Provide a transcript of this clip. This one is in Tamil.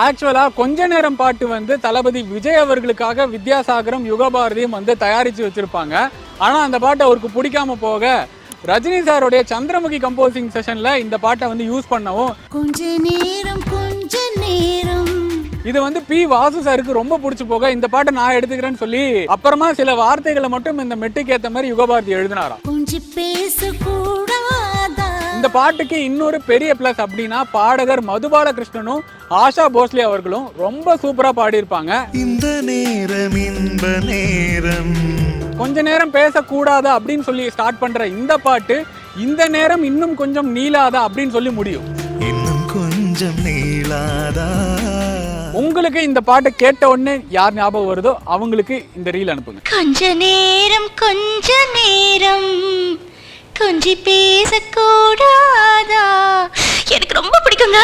ஆக்சுவலா கொஞ்ச நேரம் பாட்டு வந்து தளபதி விஜய் அவர்களுக்காக வித்யாசாகரும் யுகபாரதியும் வந்து தயாரிச்சு வச்சிருப்பாங்க. ஆனா அந்த பாட்டு அவருக்கு பிடிக்காம போக ரஜினி சாருடைய சந்திரமுகி கம்போசிங் செஷன்ல இந்த பாட்டை வந்து யூஸ் பண்ணவும் கொஞ்ச நேரம் இது வந்து பி வாசு சாருக்கு ரொம்ப பிடிச்சு போக இந்த பாட்டை நான் எடுத்துக்கிறேன்னு சொல்லி அப்புறமா சில வார்த்தைகளை மட்டும் இந்த மெட்டுக்கு ஏத்த மாதிரி யுகபாரதி எழுதினாராம். இந்த பாட்டுக்கு இன்னொரு பெரிய பிளஸ் அப்படின்னா பாடகர் மதுபாலகிருஷ்ணனும் ஆஷா போஸ்லே அவர்களும் ரொம்ப சூப்பரா பாடியிருப்பாங்க. இந்த நேரம் இன்ப நேரம் கொஞ்ச நேரம் பேசக்கூடாதா அப்படின்னு சொல்லி ஸ்டார்ட் பண்ற இந்த பாட்டு இந்த நேரம் இன்னும் கொஞ்சம் நீளாதா அப்படின்னு சொல்லி முடியும். இன்னும் கொஞ்சம் நீளாதா. உங்களுக்கு இந்த பாட்டை கேட்ட உடனே யார் ஞாபகம் வருதோ அவங்களுக்கு இந்த ரீல் அனுப்புங்க. கொஞ்ச நேரம் கொஞ்சி பேசக்கூடாதா எனக்கு ரொம்ப பிடிக்குங்க.